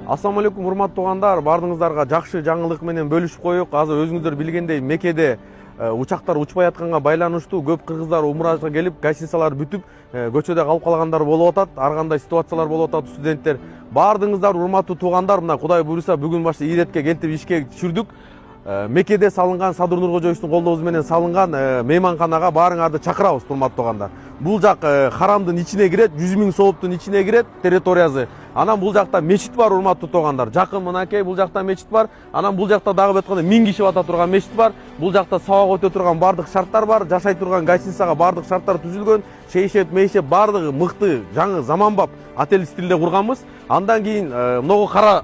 Ассаламу алейкум, урматтуу туугандар, бардыгыңыздарга жакшы жаңылык менен бөлүшүп коёюк. Азыр өзүңүздөр билгендей Меккеде учактар учпай атканга байланыштуу көп кыргыздар умрага келип, гостиницалар бүтүп, көчөдө калып калгандар болуп атат. Ар кандай ситуациялар болуп атат, студенттер. Бардыгыңыздар, урматтуу туугандар, мына Кудай буйруса бүгүн башта иретке келтип ишке түшүрдүк. Меккеде салынган, Садыр Нуркожоевичтин колдоосу менен салынган мейманканага баарыңарды чакырабыз, урматтуу туугандар. Бул жак харамдын ичине кирет, 100 000 сооптун ичине кирет территориясы. Анан бул жакта мечит бар, урматтуу туугандар. Жакын мынакей бул жакта мечит бар. Анан бул жакта дагы өткөндө 1000 киши бата турган мечит бар. Бул жакта сабак өтө турган бардык шарттар бар. Жашай турган гостиницага бардык шарттар түзүлгөн. Шейшеп, мейшеп бардыгы мыкты, жаңы заманбап отель стилде курганбыз. Андан кийин могу кара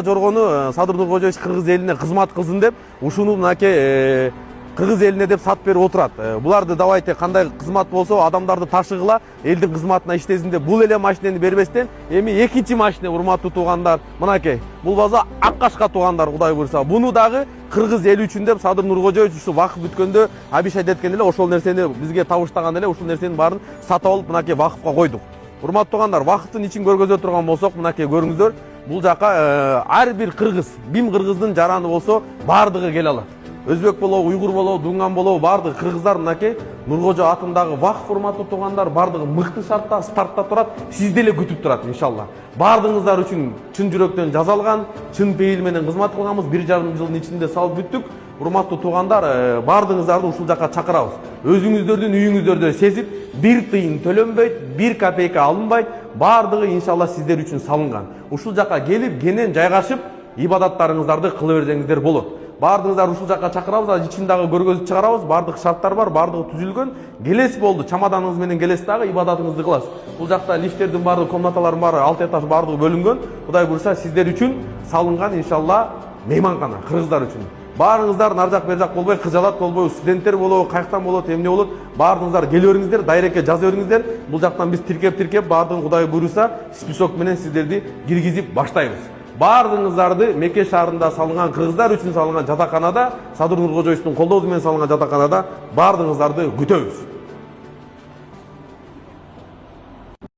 жоргону Садыр Нуркожоевич кыргыз элине кызмат кылсын деп, ушуну мынакей кыргыз элине деп сатып берип отурат. Буларды давайте кандай кызмат болсо адамдарды ташыгыла, элдин кызматына иштесин деп бул эле машинени бербестен, эми экинчи машина, урматтуу туугандар, мынакей. Бул болсо Аккашка туугандар, Кудай буйруса. Буну дагы кыргыз эли үчүн деп Садыр Нуркожоевич ушу вакыф бүткөндө абишайт эткенде эле ошол нерсени бизге табыштаган эле, ушул нерсенин баарын сатып алып мынакей вакыфка койдук. Урматтуу туугандар, вакыттын ичин көргөзө турган болсок, мынакей көрүңүздөр. Бул жака ар бир кыргыз, бим кыргыздын жараны болсо бардыгы келе алат. Өзбек болобу, уйгур болобу, дунган болобу, бардыгы кыргыздар мынакей Нуркожо атындагы вакыф, урматтуу туугандар, бардыгы мыкты шартта, стартта турат, сизди эле күтүп турат иншалла. Бардыгыңыздар үчүн чын жүрөктөн жазалган, чын пейил менен кызмат кылганбыз, 1,5 жылдын ичинде салып бүттүк. Урматтуу туугандар, бардыгыңыздарды ушул жака чакырабыз. Өзүңүздөрдүн үйүңүздөрдө сезип, 1 тыйын төлөнбөйт, 1 копейка алынбайт, бардыгы иншалла сиздер үчүн салынган. Ушул жака келип, кенен жайгашып, ибадаттарыңыздарды кыла берсеңиздер болот. Бардыгыңыздар ушул жака чакырабыз, ичин дагы көргөзүп чыгарабыз, бардык шарттар бар, бардыгы түзүлгөн. Келес болду, чамаданыңыз менен келес дагы ибадатыңызды кыласыз. Бул жакта лифттердин баары, комнаталардын баары 6 этаж бардыгы бөлүнгөн. Кудай буйруса сиздер үчүн салынган иншалла мейманкана, кыргыздар үчүн. Баарыңыздар нар жак бер жак болбой, кыжалат болбой, студенттер болобу, каяктан болот, эмне болот, баарыңыздар келе бериңиздер, дайрекке жаза бериңиздер. Бул жактан биз тиркеп бардыгын Кудай буйруса список менен сиздерди киргизип баштайбыз. Бардыгыңыздарды Мекке шаарында салынган, кыргыздар үчүн салынган жатаканада, Садыр Нуркожоевичтин колдоосу менен салынган жатаканада бардыгыңыздарды күтөбүз.